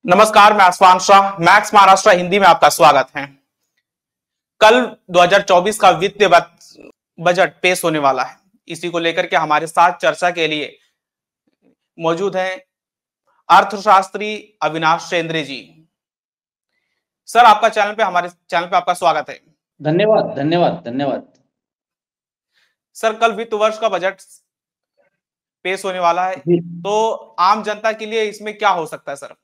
नमस्कार, मैं आसमान शाह। मैक्स महाराष्ट्र हिंदी में आपका स्वागत है। कल 2024 का वित्तीय बजट पेश होने वाला है। इसी को लेकर के हमारे साथ चर्चा के लिए मौजूद हैं अर्थशास्त्री अविनाश चंद्रे जी। सर, हमारे चैनल पे आपका स्वागत है। धन्यवाद धन्यवाद धन्यवाद। सर, कल वित्त वर्ष का बजट पेश होने वाला है, तो आम जनता के लिए इसमें क्या हो सकता है सर?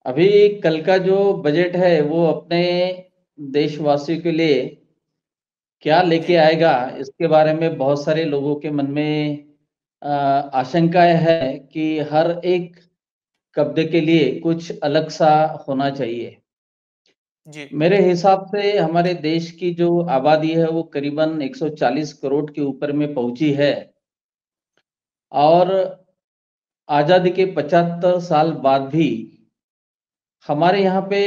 अभी कल का जो बजट है वो अपने देशवासियों के लिए क्या लेके आएगा, इसके बारे में बहुत सारे लोगों के मन में आशंकाएं है कि हर एक कब्जे के लिए कुछ अलग सा होना चाहिए। जी। मेरे हिसाब से हमारे देश की जो आबादी है वो करीबन 140 करोड़ के ऊपर में पहुंची है और आजादी के 75 साल बाद भी हमारे यहाँ पे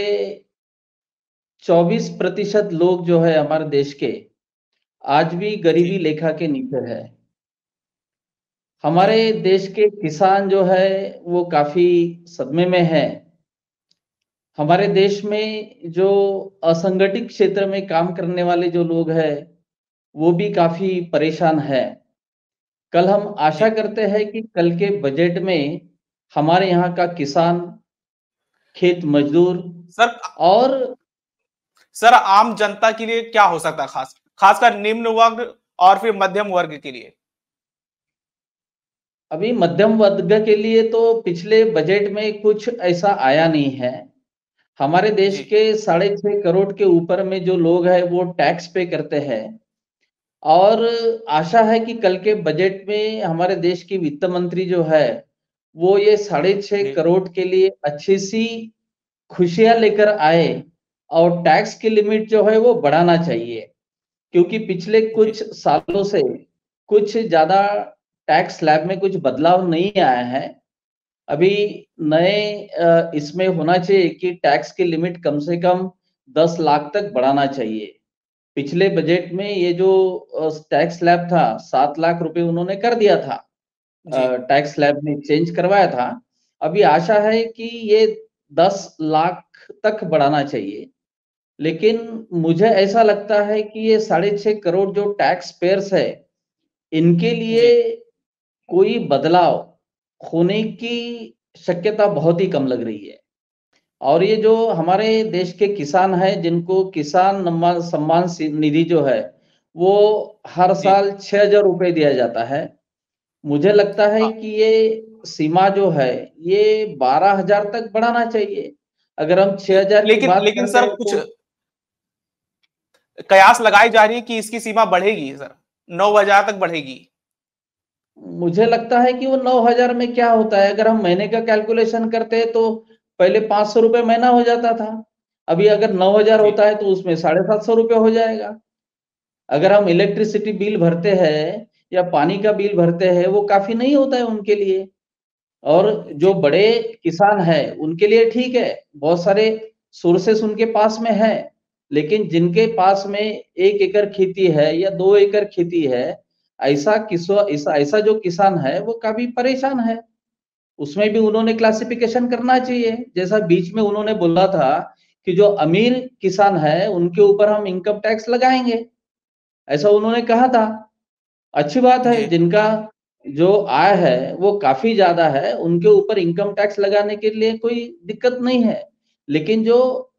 24% लोग जो है हमारे देश के आज भी गरीबी रेखा के नीचे है। हमारे देश के किसान जो है वो काफी सदमे में है। हमारे देश में जो असंगठित क्षेत्र में काम करने वाले जो लोग हैं वो भी काफी परेशान है। कल हम आशा करते हैं कि कल के बजट में हमारे यहाँ का किसान, खेत मजदूर सर और सर आम जनता के लिए क्या हो सकता है, खासकर निम्न वर्ग और फिर मध्यम वर्ग के लिए? अभी मध्यम वर्ग के लिए तो पिछले बजट में कुछ ऐसा आया नहीं है। हमारे देश के 6.5 करोड़ के ऊपर में जो लोग हैं वो टैक्स पे करते हैं और आशा है कि कल के बजट में हमारे देश की वित्त मंत्री जो है वो ये 6.5 करोड़ के लिए अच्छी सी खुशियां लेकर आए और टैक्स की लिमिट जो है वो बढ़ाना चाहिए, क्योंकि पिछले कुछ सालों से कुछ ज्यादा टैक्स स्लैब में कुछ बदलाव नहीं आया है। अभी नए इसमें होना चाहिए कि टैक्स की लिमिट कम से कम 10 लाख तक बढ़ाना चाहिए। पिछले बजट में ये जो टैक्स स्लैब था 7 लाख रुपए उन्होंने कर दिया था, टैक्स स्लैब में चेंज करवाया था। अभी आशा है कि ये 10 लाख तक बढ़ाना चाहिए, लेकिन मुझे ऐसा लगता है कि ये 6.5 करोड़ जो टैक्स पेयर्स है इनके लिए कोई बदलाव होने की शक्यता बहुत ही कम लग रही है। और ये जो हमारे देश के किसान हैं जिनको किसान सम्मान निधि जो है वो हर साल 6,000 रुपए दिया जाता है, मुझे लगता है कि ये सीमा जो है ये 12,000 तक बढ़ाना चाहिए। अगर हम 6,000 की बात लेकिन कर सर रहे हैं कुछ तो कयास लगाई जा रही है कि इसकी सीमा बढ़ेगी सर, 9,000 तक बढ़ेगी। मुझे लगता है कि वो 9,000 में क्या होता है, अगर हम महीने का कैलकुलेशन करते हैं तो पहले 500 रुपए महीना हो जाता था। अभी अगर 9,000 होता है तो उसमें 750 रुपए हो जाएगा। अगर हम इलेक्ट्रिसिटी बिल भरते हैं या पानी का बिल भरते हैं वो काफी नहीं होता है उनके लिए। और जो बड़े किसान है उनके लिए ठीक है, बहुत सारे सोर्सेस उनके पास में है, लेकिन जिनके पास में 1 एकड़ खेती है या 2 एकड़ खेती है, ऐसा जो किसान है वो काफी परेशान है। उसमें भी उन्होंने क्लासिफिकेशन करना चाहिए, जैसा बीच में उन्होंने बोला था कि जो अमीर किसान है उनके ऊपर हम इनकम टैक्स लगाएंगे, ऐसा उन्होंने कहा था। अच्छी बात है, जिनका जो आय है वो काफी ज्यादा है उनके ऊपर इनकम टैक्स लगाने के लिए कोई दिक्कत नहीं है। लेकिन जो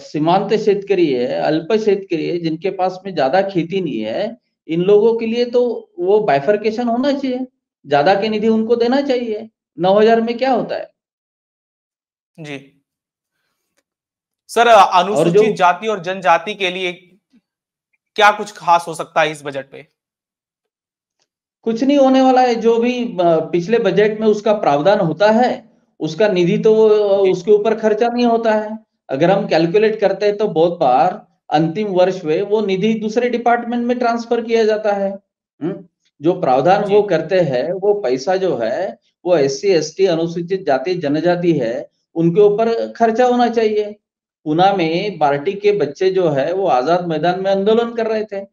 सीमांत शेतकरी है, अल्प शेतकरी है, जिनके पास में ज्यादा खेती नहीं है, इन लोगों के लिए तो वो बाइफरकेशन होना चाहिए, ज्यादा की निधि उनको देना चाहिए। 9,000 में क्या होता है जी सर, और जो अनुसूचित जाति और जनजाति के लिए क्या कुछ खास हो सकता है इस बजट पे? कुछ नहीं होने वाला है। जो भी पिछले बजट में उसका प्रावधान होता है उसका निधि तो उसके ऊपर खर्चा नहीं होता है। अगर हम कैलकुलेट करते हैं तो बहुत बार अंतिम वर्ष में वो निधि दूसरे डिपार्टमेंट में ट्रांसफर किया जाता है। जो प्रावधान वो करते हैं वो पैसा जो है वो SC ST अनुसूचित जाति जनजाति है उनके ऊपर खर्चा होना चाहिए। पुणे में बार्टी के बच्चे जो है वो आजाद मैदान में आंदोलन कर रहे थे,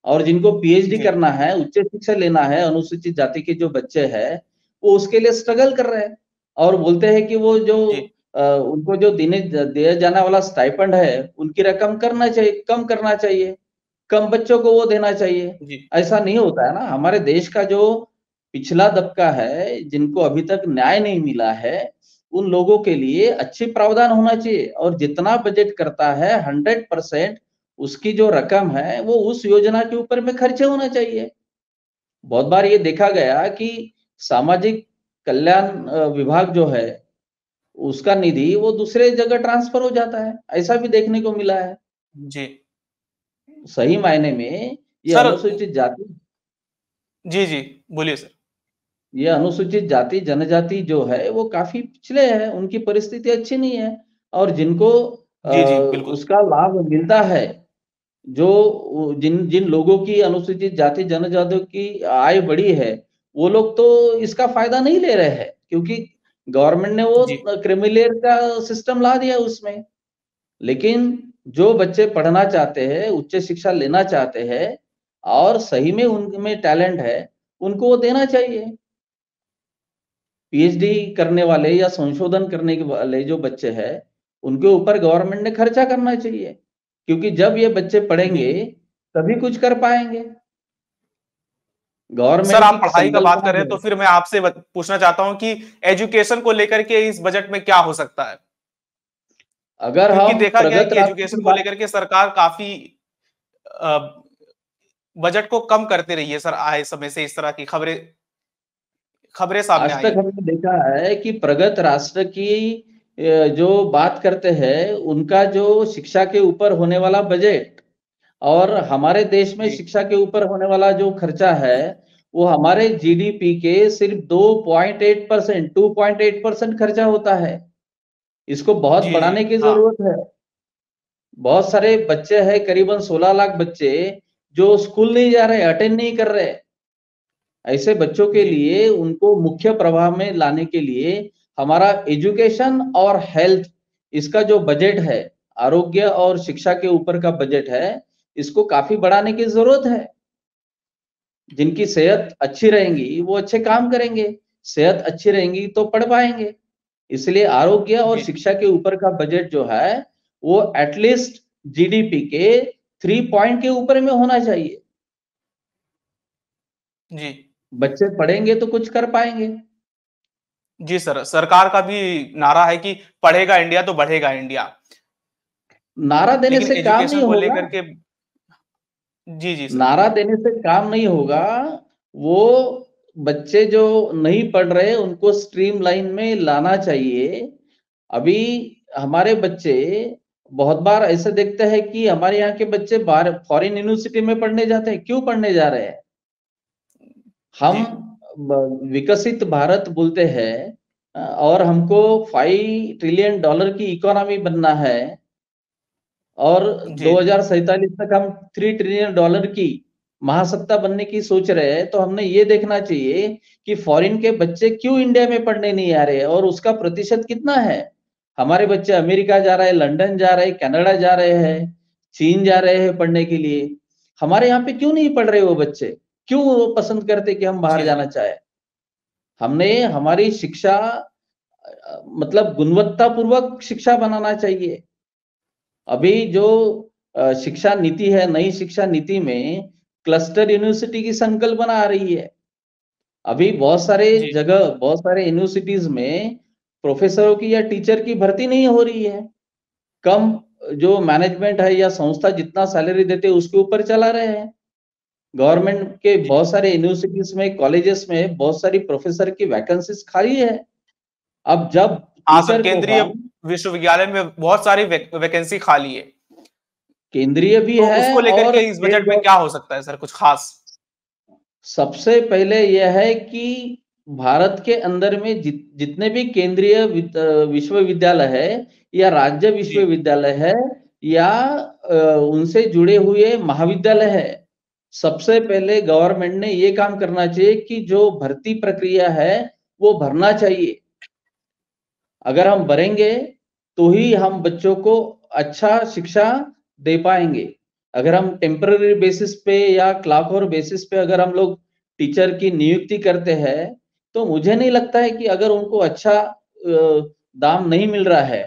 और जिनको PhD करना है, उच्च शिक्षा लेना है, अनुसूचित जाति के जो बच्चे हैं वो उसके लिए स्ट्रगल कर रहे हैं। और बोलते हैं कि वो जो जी उनको जो दिया जाने वाला स्टाइपेंड है, उनकी रकम करना चाहिए, कम करना चाहिए, कम बच्चों को वो देना चाहिए। जी ऐसा नहीं होता है ना। हमारे देश का जो पिछला तबका है, जिनको अभी तक न्याय नहीं मिला है, उन लोगों के लिए अच्छी प्रावधान होना चाहिए, और जितना बजट करता है 100% उसकी जो रकम है वो उस योजना के ऊपर में खर्चे होना चाहिए। बहुत बार ये देखा गया कि सामाजिक कल्याण विभाग जो है, उसका निधि वो दूसरे जगह ट्रांसफर हो जाता है, ऐसा भी देखने को मिला है। जी सही मायने में ये सर। अनुसूचित जाति जी जी बोलिए सर। ये अनुसूचित जाति जनजाति जो है वो काफी पिछले हैं, उनकी परिस्थिति अच्छी नहीं है। और जिनको जी जी बिल्कुल। उसका लाभ मिलता है, जो जिन जिन लोगों की अनुसूचित जाति जनजाति की आय बढ़ी है, वो लोग तो इसका फायदा नहीं ले रहे हैं, क्योंकि गवर्नमेंट ने वो जी क्रीमी का सिस्टम ला दिया उसमें। लेकिन जो बच्चे पढ़ना चाहते हैं, उच्च शिक्षा लेना चाहते हैं, और सही में उनमें टैलेंट है, उनको वो देना चाहिए। पीएचडी करने वाले या संशोधन करने के वाले जो बच्चे हैं, उनके ऊपर गवर्नमेंट ने खर्चा करना चाहिए, क्योंकि जब ये बच्चे जी पढ़ेंगे तभी कुछ कर पाएंगे। सर, गवर्नमेंट आप की पढ़ाई का बात संकल्पना करें है। तो फिर मैं आपसे पूछना चाहता हूं कि एजुकेशन को लेकर के इस बजट में क्या हो सकता है। अगर क्योंकि हम देखा गया है प्रगत कि राष्ट्र एजुकेशन की को बात लेकर के सरकार काफी बजट को कम करते रही है सर। आए समय से इस तरह की खबरें खबरें सामने आज आई तक हैं। हमने देखा है कि प्रगत राष्ट्र की जो बात करते हैं, उनका जो शिक्षा के ऊपर होने वाला बजट और हमारे देश में जी शिक्षा के ऊपर होने वाला जो खर्चा है, वो हमारे जीडीपी के सिर्फ 2.8%, 2.8% खर्चा होता है। इसको बहुत जी जी बढ़ाने की हाँ जरूरत है। बहुत सारे बच्चे हैं, करीबन 16 लाख बच्चे जो स्कूल नहीं जा रहे, अटेंड नहीं कर रहे। ऐसे बच्चों के जी लिए उनको मुख्य प्रवाह में लाने के लिए हमारा एजुकेशन और हेल्थ, इसका जो बजट है, आरोग्य और शिक्षा के ऊपर का बजट है, इसको काफी बढ़ाने की जरूरत है। जिनकी सेहत अच्छी रहेंगी वो अच्छे काम करेंगे, सेहत अच्छी रहेंगी तो पढ़ पाएंगे। इसलिए आरोग्य और जी शिक्षा के ऊपर का बजट जो है, वो एटलीस्ट जीडीपी के 3 पॉइंट के ऊपर में होना चाहिए। जी बच्चे पढ़ेंगे तो कुछ कर पाएंगे। जी सर, सरकार का भी नारा है कि पढ़ेगा इंडिया तो बढ़ेगा इंडिया। नारा देने लेकिन से काम नहीं एजुकेशन को होगा। लेकर के जी जी सर। नारा देने से काम नहीं होगा। वो बच्चे जो नहीं पढ़ रहे उनको स्ट्रीम लाइन में लाना चाहिए। अभी हमारे बच्चे बहुत बार ऐसे देखते हैं कि हमारे यहाँ के बच्चे बाहर फॉरेन यूनिवर्सिटी में पढ़ने जाते हैं। क्यों पढ़ने जा रहे हैं? हम जी विकसित भारत बोलते हैं, और हमको $5 ट्रिलियन की इकोनॉमी बनना है, और जी 2047 तक हम $3 ट्रिलियन की महासत्ता बनने की सोच रहे हैं। तो हमने ये देखना चाहिए कि फॉरेन के बच्चे क्यों इंडिया में पढ़ने नहीं आ रहे हैं, और उसका प्रतिशत कितना है। हमारे बच्चे अमेरिका जा रहे हैं, लंदन जा रहे हैं, कनाडा जा रहे हैं, चीन जा रहे हैं पढ़ने के लिए। हमारे यहाँ पे क्यों नहीं पढ़ रहे वो बच्चे? क्यों वो पसंद करते कि हम बाहर जी जाना जी चाहे? हमने हमारी शिक्षा मतलब गुणवत्तापूर्वक शिक्षा बनाना चाहिए। अभी जो शिक्षा नीति है, नई शिक्षा नीति में क्लस्टर यूनिवर्सिटी की संकल्पना आ रही है। अभी बहुत सारे जी जगह, बहुत सारे यूनिवर्सिटीज में प्रोफेसरों की या टीचर की भर्ती नहीं हो रही है। कम जो मैनेजमेंट है या संस्था जितना सैलरी देते हैं उसके ऊपर चला रहे हैं। गवर्नमेंट के जी बहुत सारे यूनिवर्सिटीज में, कॉलेजेस में बहुत सारी प्रोफेसर की वैकेंसीज खाली है। अब जब हाँ सर, टीचर को केंद्रीय हम विश्वविद्यालय में बहुत सारी वैकेंसी खाली है। केंद्रीय भी तो है उसको लेकर और के इस स्टेट बजट में क्या हो सकता है सर, कुछ खास। सबसे पहले यह है कि भारत के अंदर में जितने भी केंद्रीय विश्वविद्यालय है या राज्य जी विश्वविद्यालय है या उनसे जुड़े हुए महाविद्यालय है, सबसे पहले गवर्नमेंट ने ये काम करना चाहिए कि जो भर्ती प्रक्रिया है वो भरना चाहिए। अगर हम भरेंगे तो ही हम बच्चों को अच्छा शिक्षा दे पाएंगे। अगर हम टेम्पररी बेसिस पे या क्लॉक आवर बेसिस पे अगर हम लोग टीचर की नियुक्ति करते हैं, तो मुझे नहीं लगता है कि अगर उनको अच्छा दाम नहीं मिल रहा है,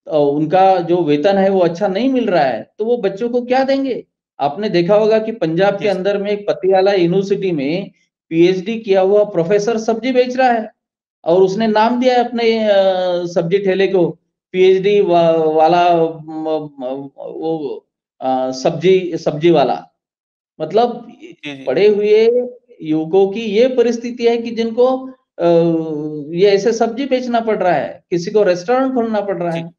उनका जो वेतन है वो अच्छा नहीं मिल रहा है, तो वो बच्चों को क्या देंगे? आपने देखा होगा कि पंजाब के जी अंदर में एक पटियाला यूनिवर्सिटी में पीएचडी किया हुआ प्रोफेसर सब्जी बेच रहा है, और उसने नाम दिया है अपने सब्जी ठेले को, पीएचडी वाला वो सब्जी सब्जी वाला। मतलब जी जी पढ़े हुए युवकों की ये परिस्थिति है कि जिनको ये ऐसे सब्जी बेचना पड़ रहा है, किसी को रेस्टोरेंट खोलना पड़ रहा जी। है।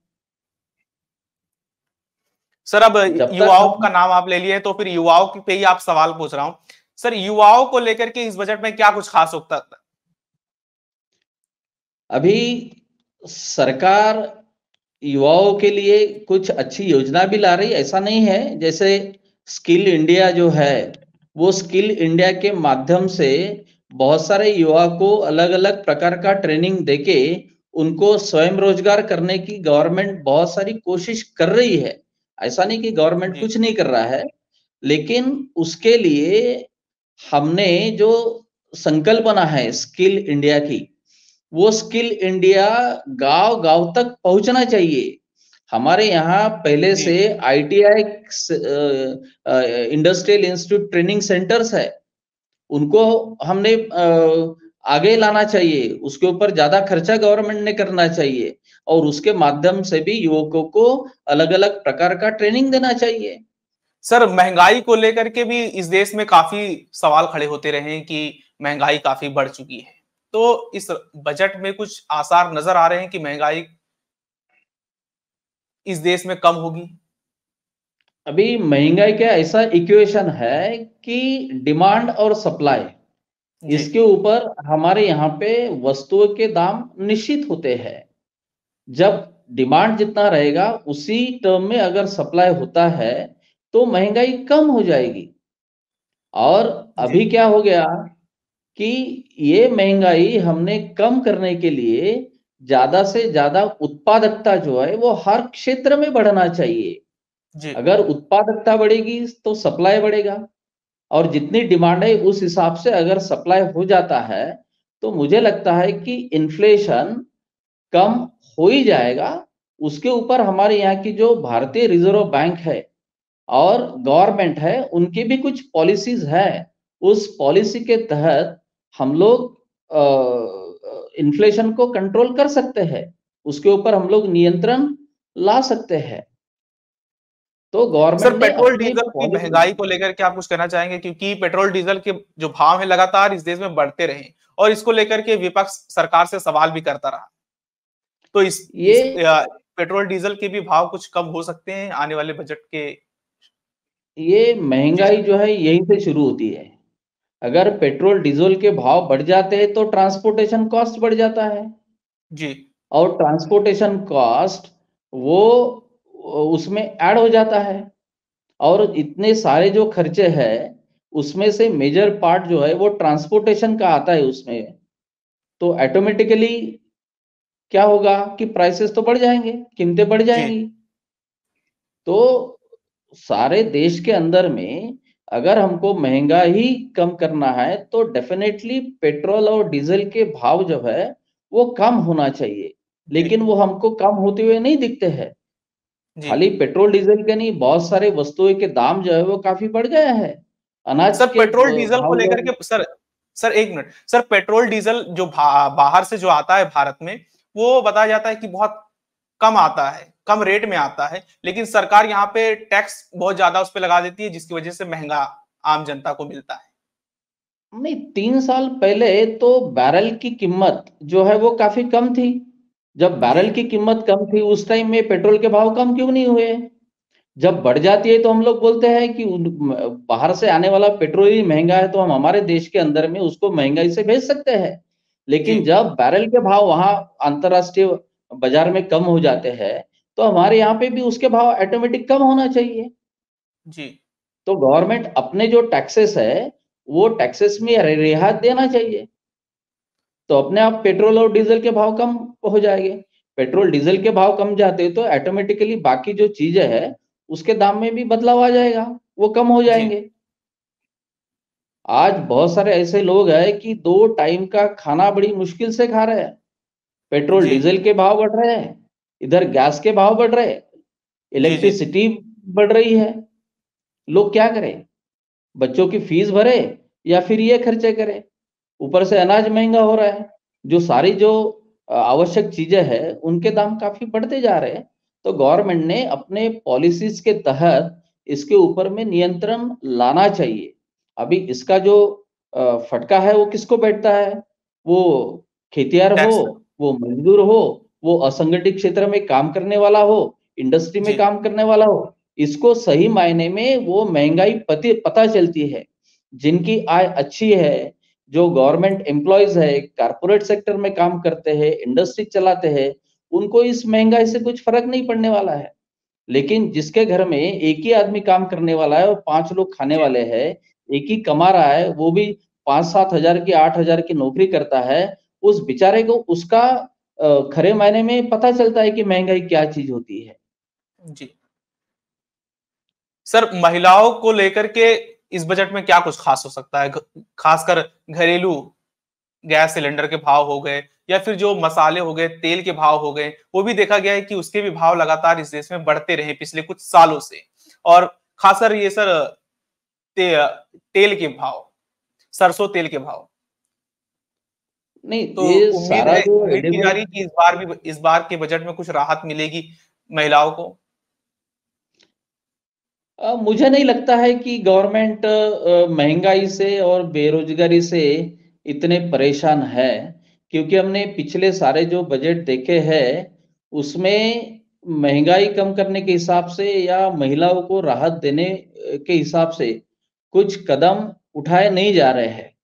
सर अब जब तक युवाओं का हम नाम आप ले लिए तो फिर युवाओं पे ही आप सवाल पूछ रहा हूं। सर युवाओं को लेकर के इस बजट में क्या कुछ खास होता है? अभी सरकार युवाओं के लिए कुछ अच्छी योजना भी ला रही है, ऐसा नहीं है। जैसे स्किल इंडिया जो है, वो स्किल इंडिया के माध्यम से बहुत सारे युवा को अलग अलग प्रकार का ट्रेनिंग देके उनको स्वयं रोजगार करने की गवर्नमेंट बहुत सारी कोशिश कर रही है। ऐसा नहीं कि गवर्नमेंट जी कुछ नहीं कर रहा है, लेकिन उसके लिए हमने जो संकल्पना है स्किल इंडिया की, वो स्किल इंडिया गांव गांव तक पहुंचना चाहिए। हमारे यहाँ पहले जी से ITI industrial institute training centres है, उनको हमने आगे लाना चाहिए। उसके ऊपर ज्यादा खर्चा गवर्नमेंट ने करना चाहिए, और उसके माध्यम से भी युवकों को अलग अलग प्रकार का ट्रेनिंग देना चाहिए। सर महंगाई को लेकर के भी इस देश में काफी सवाल खड़े होते रहे हैं कि महंगाई काफी बढ़ चुकी है, तो इस बजट में कुछ आसार नजर आ रहे हैं कि महंगाई इस देश में कम होगी? अभी महंगाई का ऐसा इक्वेशन है कि डिमांड और सप्लाई, जी इसके ऊपर हमारे यहाँ पे वस्तुओं के दाम निश्चित होते हैं। जब डिमांड जितना रहेगा उसी टर्म में अगर सप्लाई होता है तो महंगाई कम हो जाएगी। और जी अभी क्या हो गया कि ये महंगाई हमने कम करने के लिए ज्यादा से ज्यादा उत्पादकता जो है वो हर क्षेत्र में बढ़ना चाहिए। जी अगर उत्पादकता बढ़ेगी तो सप्लाई बढ़ेगा, और जितनी डिमांड है उस हिसाब से अगर सप्लाई हो जाता है तो मुझे लगता है कि इन्फ्लेशन कम हो ही जाएगा। उसके ऊपर हमारे यहाँ की जो भारतीय रिजर्व बैंक है और गवर्नमेंट है, उनकी भी कुछ पॉलिसीज है। उस पॉलिसी के तहत हम लोग इन्फ्लेशन को कंट्रोल कर सकते हैं, उसके ऊपर हम लोग नियंत्रण ला सकते हैं। तो सर गवर्नमेंट ने पेट्रोल अपनी डीजल की पॉलिसी। महंगाई को लेकर के आप कुछ कहना चाहेंगे, क्योंकि पेट्रोल डीजल के जो भाव है लगातार इस देश में बढ़ते रहे और इसको लेकर के विपक्ष सरकार से सवाल भी करता रहा, तो इस ये पेट्रोल डीजल के भी भाव कुछ कम हो सकते हैं आने वाले बजट के? ये जी महंगाई जो है यहीं से शुरू होती है। अगर पेट्रोल डीजल के भाव बढ़ जाते हैं तो ट्रांसपोर्टेशन कॉस्ट बढ़ जाता है, जी और ट्रांसपोर्टेशन कॉस्ट वो उसमें ऐड हो जाता है। और इतने सारे जो खर्चे हैं उसमें से मेजर पार्ट जो है वो ट्रांसपोर्टेशन का आता है उसमें। तो ऑटोमेटिकली क्या होगा कि प्राइसेस तो बढ़ जाएंगे, कीमतें बढ़ जी जाएंगी। तो सारे देश के अंदर में अगर हमको महंगा ही कम करना है तो डेफिनेटली पेट्रोल और डीजल के भाव जो है वो कम होना चाहिए, जी लेकिन वो हमको कम होते हुए नहीं दिखते हैं। जी खाली पेट्रोल डीजल के नहीं, बहुत सारे वस्तुओं के दाम जो है वो काफी बढ़ गया है। अनाज सर के पेट्रोल डीजल को भाव जो लेकर है। के सर एक मिनट, सर पेट्रोल डीजल जो बाहर से जो आता है भारत में, वो बताया जाता है कि बहुत कम आता है, कम रेट में आता है, लेकिन सरकार यहाँ पे टैक्स बहुत ज्यादा उस पर लगा देती है जिसकी वजह से महंगा आम जनता को मिलता है। नहीं, 3 साल पहले तो बैरल की कीमत जो है वो काफी कम थी। जब जी बैरल की कीमत कम थी उस टाइम में पेट्रोल के भाव कम क्यों नहीं हुए? जब बढ़ जाती है तो हम लोग बोलते हैं कि बाहर से आने वाला पेट्रोल ही महंगा है, तो हम हमारे देश के अंदर में उसको महंगाई से भेज सकते हैं। जी लेकिन जब बैरल के भाव वहां अंतरराष्ट्रीय बाजार में कम हो जाते हैं तो हमारे यहाँ पे भी उसके भाव ऑटोमेटिक कम होना चाहिए। जी तो गवर्नमेंट अपने जो टैक्सेस है वो टैक्सेस में रियायत देना चाहिए, तो अपने आप पेट्रोल और डीजल के भाव कम हो जाएंगे। पेट्रोल डीजल के भाव कम जाते तो ऑटोमेटिकली बाकी जो चीजें है उसके दाम में भी बदलाव आ जाएगा, वो कम हो जी जाएंगे। आज बहुत सारे ऐसे लोग हैं कि 2 टाइम का खाना बड़ी मुश्किल से खा रहे हैं। पेट्रोल डीजल के भाव बढ़ रहे हैं, इधर गैस के भाव बढ़ रहे हैं, इलेक्ट्रिसिटी बढ़ रही है। लोग क्या करें? बच्चों की फीस भरे या फिर ये खर्चे करें? ऊपर से अनाज महंगा हो रहा है, जो सारी जो आवश्यक चीजें हैं उनके दाम काफी बढ़ते जा रहे हैं। तो गवर्नमेंट ने अपने पॉलिसीज के तहत इसके ऊपर में नियंत्रण लाना चाहिए। अभी इसका जो फटका है वो किसको बैठता है? वो खेतियार हो, वो मजदूर हो, वो असंगठित क्षेत्र में काम करने वाला हो, इंडस्ट्री में काम करने वाला हो, इसको सही मायने में वो महंगाई पता चलती है। जिनकी आय अच्छी है, जो गवर्नमेंट एम्प्लॉयज है, कारपोरेट सेक्टर में काम करते हैं, इंडस्ट्री चलाते हैं, उनको इस महंगाई से कुछ फर्क नहीं पड़ने वाला है। लेकिन जिसके घर में एक ही आदमी काम करने वाला है और 5 लोग खाने वाले हैं, एक ही कमा रहा है, वो भी 5-7 हजार की 8 हजार की नौकरी करता है, उस बेचारे को उसका खरे मायने में पता चलता है कि महंगाई क्या चीज होती है। जी सर, महिलाओं को लेकर के इस बजट में क्या कुछ खास हो सकता है? खासकर घरेलू गैस सिलेंडर के भाव हो गए या फिर जो मसाले हो गए, तेल के भाव हो गए, वो भी देखा गया है कि उसके भी भाव लगातार इस देश में बढ़ते रहे पिछले कुछ सालों से। और खासकर ये सर तेल के भाव, सरसों तेल के भाव, नहीं तो ये उम्मीद सारा है, जो उम्मीद की जा रही है कि इस बार के बजट में कुछ राहत मिलेगी महिलाओं को। मुझे नहीं लगता है कि गवर्नमेंट महंगाई से और बेरोजगारी से इतने परेशान है, क्योंकि हमने पिछले सारे जो बजट देखे हैं उसमें महंगाई कम करने के हिसाब से या महिलाओं को राहत देने के हिसाब से कुछ कदम उठाए नहीं जा रहे हैं।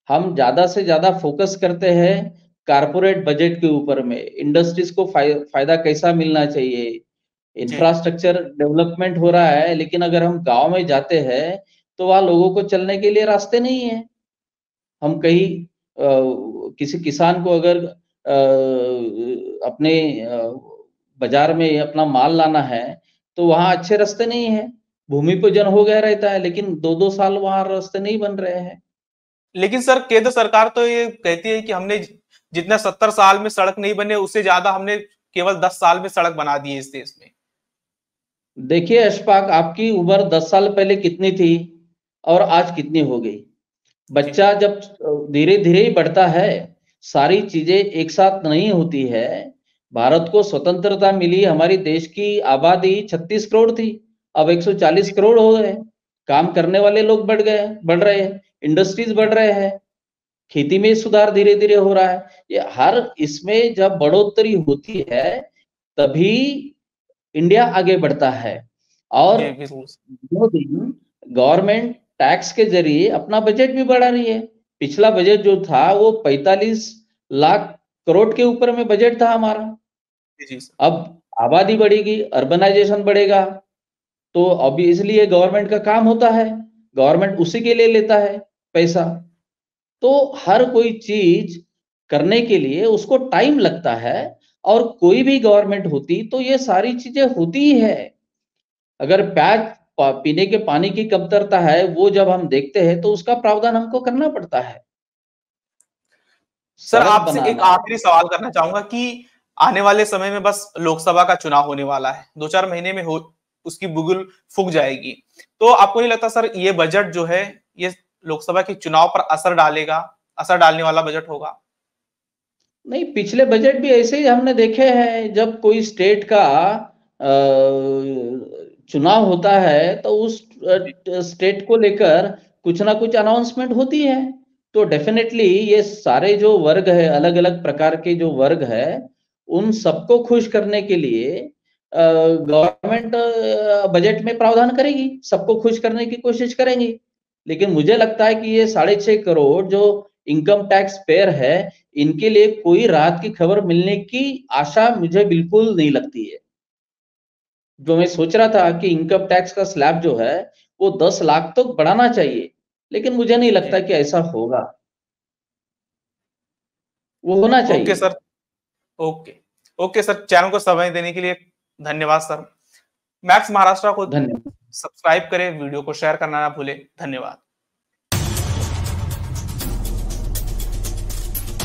हम ज्यादा से ज्यादा फोकस करते हैं कारपोरेट बजट के ऊपर में, इंडस्ट्रीज को फायदा कैसा मिलना चाहिए, इंफ्रास्ट्रक्चर डेवलपमेंट हो रहा है, लेकिन अगर हम गांव में जाते हैं तो वहां लोगों को चलने के लिए रास्ते नहीं है। हम कहीं किसी किसान को अगर अपने बाजार में अपना माल लाना है तो वहां अच्छे रास्ते नहीं है। भूमि पूजन हो गया रहता है, लेकिन 2-2 साल वहां रास्ते नहीं बन रहे हैं। लेकिन सर, केंद्र सरकार तो ये कहती है कि हमने जितना 70 साल में सड़क नहीं बने, उससे ज्यादा हमने केवल 10 साल में सड़क बना दी है इस देश में। देखिए अशफाक, आपकी उम्र 10 साल पहले कितनी थी और आज कितनी हो गई? बच्चा जब धीरे धीरे ही बढ़ता है, सारी चीजें एक साथ नहीं होती है। भारत को स्वतंत्रता मिली, हमारी देश की आबादी 36 करोड़ थी, अब 140 करोड़ हो गए। काम करने वाले लोग बढ़ रहे हैं, इंडस्ट्रीज बढ़ रहे हैं, खेती में सुधार धीरे धीरे हो रहा है। ये हर इसमें जब बढ़ोतरी होती है तभी इंडिया आगे बढ़ता है। और जो दिन गवर्नमेंट टैक्स के जरिए अपना बजट भी बढ़ा रही है, पिछला बजट जो था वो 45 लाख करोड़ के ऊपर में बजट था हमारा। अब आबादी बढ़ेगी, अर्बनाइजेशन बढ़ेगा, तो अभी इसलिए गवर्नमेंट का काम होता है, गवर्नमेंट उसी के लिए लेता है पैसा। तो हर कोई चीज करने के लिए उसको टाइम लगता है, और कोई भी गवर्नमेंट होती तो ये सारी चीजें होती ही है। अगर पीने के पानी की कमतरता है वो जब हम देखते हैं तो उसका प्रावधान हमको करना पड़ता है। सर, सड़क आपसे एक बनाना। आखिरी सवाल करना चाहूंगा कि आने वाले समय में बस लोकसभा का चुनाव होने वाला है, 2-4 महीने में उसकी बुगुल फूक जाएगी। तो आपको नहीं लगता सर, ये बजट जो है ये लोकसभा के चुनाव पर असर डालने वाला बजट होगा? नहीं, पिछले बजट भी ऐसे ही हमने देखे हैं। जब कोई स्टेट का चुनाव होता है तो उस स्टेट को लेकर कुछ ना कुछ अनाउंसमेंट होती है। तो डेफिनेटली ये सारे जो वर्ग है, अलग अलग प्रकार के जो वर्ग है, उन सबको खुश करने के लिए गवर्नमेंट बजट में प्रावधान करेगी, सबको खुश करने की कोशिश करेंगी। लेकिन मुझे लगता है कि ये 6.5 करोड़ जो इनकम टैक्स पेयर है, इनके लिए कोई राहत की खबर मिलने की आशा मुझे बिल्कुल नहीं लगती है। जो मैं सोच रहा था कि इनकम टैक्स का स्लैब जो है वो 10 लाख तक बढ़ाना चाहिए, लेकिन मुझे नहीं लगता कि ऐसा होगा। वो होना ओके चाहिए। Sir. Okay. Okay sir, channel को समय देने के लिए धन्यवाद सर। मैक्स महाराष्ट्र को धन्यवाद। सब्सक्राइब करें, वीडियो को शेयर करना ना भूलें। धन्यवाद।